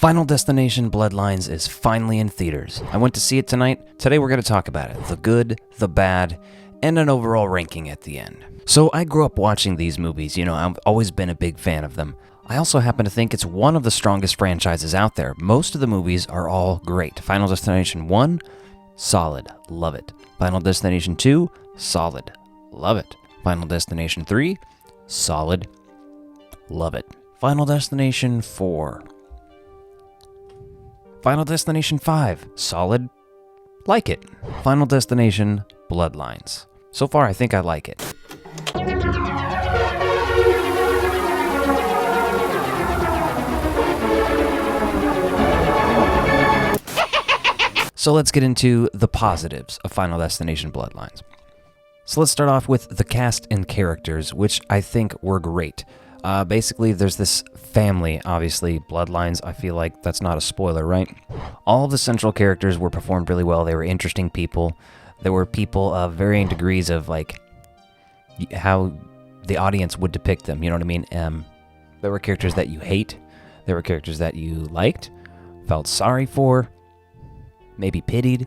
Final Destination Bloodlines is finally in theaters. I went to see it tonight. Today we're going to talk about it. The good, the bad, and an overall ranking at the end. So I grew up watching these movies, I've always been a big fan of them. I also happen to think it's one of the strongest franchises out there. Most of the movies are all great. Final Destination 1, solid, love it. Final Destination 2, solid, love it. Final Destination 3, solid, love it. Final Destination 4. Final Destination 5, solid, like it. Final Destination Bloodlines. So far, I think I like it. So let's get into the positives of Final Destination Bloodlines. So let's start off with the cast and characters, which I think were great. Basically, there's this family, obviously, Bloodlines. I feel like that's not a spoiler, right? All of the central characters were performed really well. They were interesting people. There were people of varying degrees of, how the audience would depict them, you know what I mean? There were characters that you hate. There were characters that you liked, felt sorry for, maybe pitied.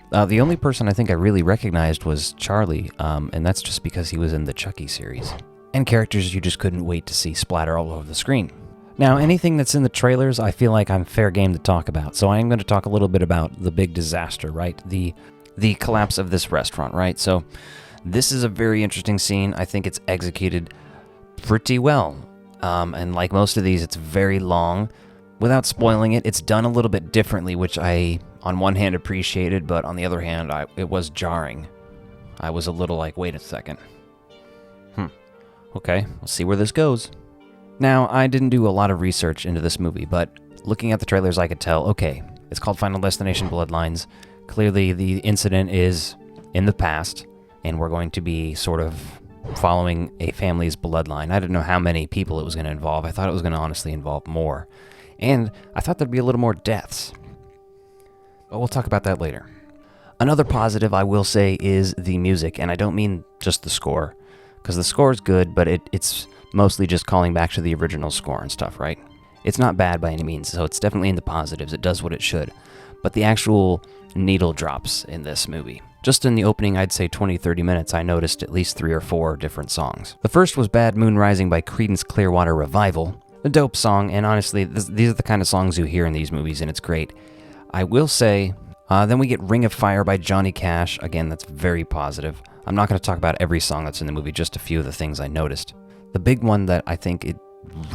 The only person I think I really recognized was Charlie, and that's just because he was in the Chucky series. And characters you just couldn't wait to see splatter all over the screen. Now, anything that's in the trailers, I feel like I'm fair game to talk about. So I am going to talk a little bit about the big disaster, right? The collapse of this restaurant, right? So this is a very interesting scene. I think it's executed pretty well. And like most of these, it's very long. Without spoiling it, it's done a little bit differently, which I, on one hand, appreciated, but on the other hand, it was jarring. I was a little like, wait a second. Okay, we'll see where this goes. Now, I didn't do a lot of research into this movie, but looking at the trailers, I could tell, okay, it's called Final Destination Bloodlines. Clearly, the incident is in the past, and we're going to be sort of following a family's bloodline. I didn't know how many people it was going to involve. I thought it was going to honestly involve more. And I thought there'd be a little more deaths. But we'll talk about that later. Another positive, I will say, is the music, and I don't mean just the score. Because the score is good, but it's mostly just calling back to the original score and stuff, right? It's not bad by any means, so it's definitely in the positives. It does what it should. But the actual needle drops in this movie. Just in the opening, I'd say 20-30 minutes, I noticed at least 3 or 4 different songs. The first was Bad Moon Rising by Creedence Clearwater Revival. A dope song, and honestly, these are the kind of songs you hear in these movies, and it's great. I will say, then we get Ring of Fire by Johnny Cash. Again, that's very positive. I'm not going to talk about every song that's in the movie, just a few of the things I noticed. The big one that I think it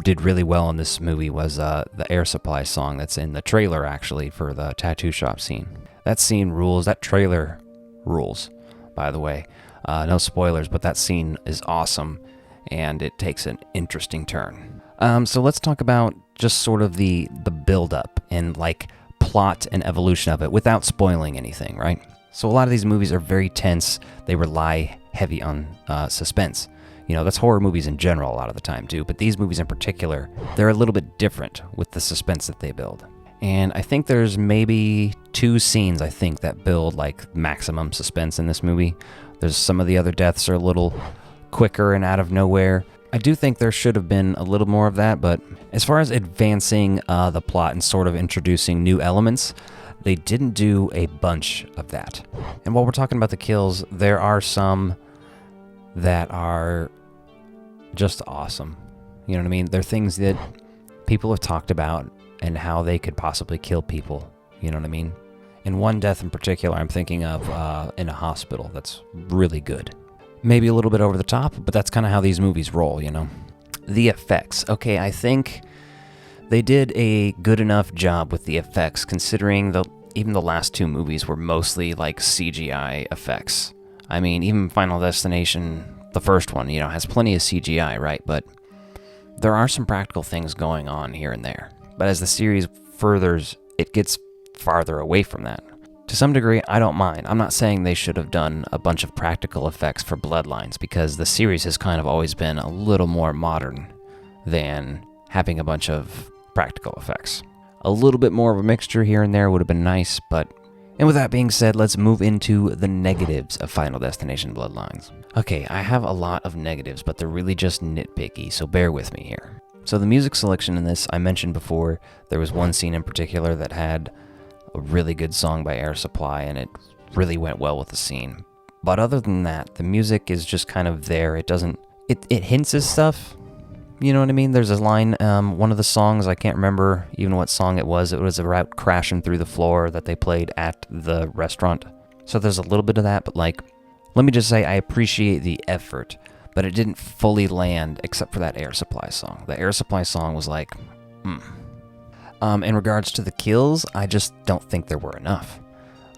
did really well in this movie was the Air Supply song that's in the trailer, actually, for the tattoo shop scene. That scene rules. That trailer rules, by the way. No spoilers, but that scene is awesome, and it takes an interesting turn. So let's talk about just sort of the build-up and, plot and evolution of it without spoiling anything, right? So a lot of these movies are very tense. They rely heavy on suspense. That's horror movies in general a lot of the time too, but these movies in particular, they're a little bit different with the suspense that they build. And I think there's maybe 2 scenes, that build maximum suspense in this movie. There's some of the other deaths are a little quicker and out of nowhere. I do think there should have been a little more of that, but as far as advancing the plot and sort of introducing new elements, they didn't do a bunch of that. And while we're talking about the kills, there are some that are just awesome. You know what I mean? They're things that people have talked about and how they could possibly kill people. You know what I mean? And one death in particular I'm thinking of in a hospital that's really good. Maybe a little bit over the top, but that's kind of how these movies roll, The effects. Okay, I think they did a good enough job with the effects, considering even the last 2 movies were mostly CGI effects. I mean, even Final Destination, the first one, has plenty of CGI, right? But there are some practical things going on here and there. But as the series furthers, it gets farther away from that. To some degree, I don't mind. I'm not saying they should have done a bunch of practical effects for Bloodlines, because the series has kind of always been a little more modern than having a bunch of practical effects. A little bit more of a mixture here and there would have been nice, but... And with that being said, let's move into the negatives of Final Destination Bloodlines. Okay, I have a lot of negatives, but they're really just nitpicky, so bear with me here. So the music selection in this, I mentioned before, there was one scene in particular that had a really good song by Air Supply, and it really went well with the scene. But other than that, the music is just kind of there. It hints at stuff. You know what I mean? There's a line, one of the songs, I can't remember even what song it was about crashing through the floor that they played at the restaurant. So there's a little bit of that, but like, let me just say I appreciate the effort, but it didn't fully land except for that Air Supply song. The Air Supply song was like, In regards to the kills, I just don't think there were enough.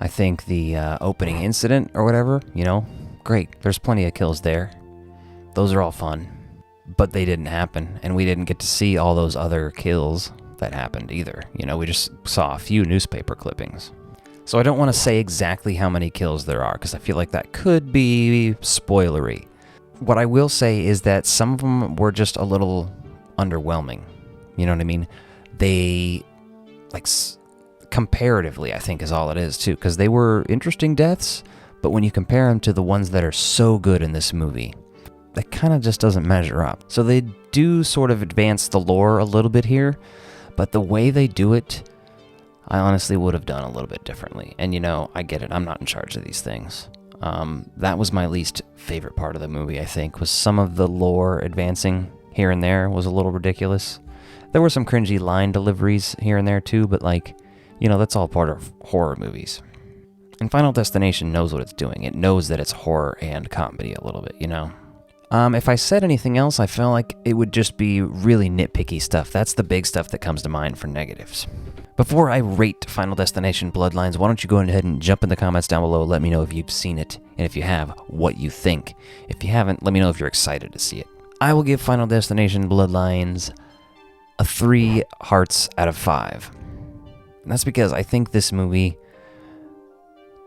I think the opening incident or whatever, great. There's plenty of kills there. Those are all fun. But they didn't happen, and we didn't get to see all those other kills that happened either. We just saw a few newspaper clippings. So I don't want to say exactly how many kills there are, because I feel like that could be spoilery. What I will say is that some of them were just a little underwhelming. You know what I mean? They, comparatively, I think is all it is, too, because they were interesting deaths, but when you compare them to the ones that are so good in this movie, that kind of just doesn't measure up. So they do sort of advance the lore a little bit here, but the way they do it, I honestly would have done a little bit differently. And I get it, I'm not in charge of these things. That was my least favorite part of the movie, I think, was some of the lore advancing here and there was a little ridiculous. There were some cringy line deliveries here and there too, but that's all part of horror movies. And Final Destination knows what it's doing. It knows that it's horror and comedy a little bit, If I said anything else, I felt like it would just be really nitpicky stuff. That's the big stuff that comes to mind for negatives. Before I rate Final Destination Bloodlines, why don't you go ahead and jump in the comments down below, let me know if you've seen it, and if you have, what you think. If you haven't, let me know if you're excited to see it. I will give Final Destination Bloodlines a 3 hearts out of 5. And that's because I think this movie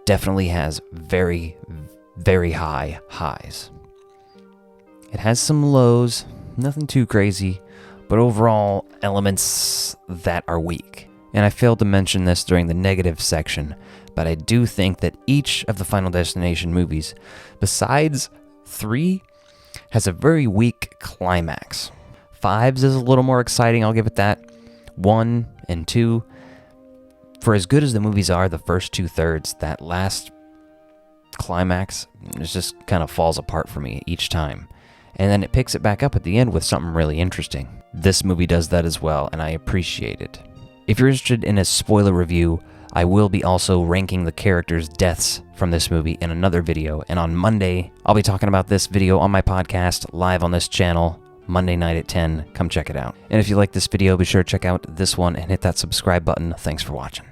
definitely has very, very high highs. It has some lows, nothing too crazy, but overall elements that are weak. And I failed to mention this during the negative section, but I do think that each of the Final Destination movies, besides 3, has a very weak climax. 5's is a little more exciting, I'll give it that. 1 and 2, for as good as the movies are, the first 2/3, that last climax, it just kind of falls apart for me each time. And then it picks it back up at the end with something really interesting. This movie does that as well, and I appreciate it. If you're interested in a spoiler review, I will be also ranking the characters' deaths from this movie in another video, and on Monday, I'll be talking about this video on my podcast, live on this channel, Monday night at 10. Come check it out. And if you like this video, be sure to check out this one and hit that subscribe button. Thanks for watching.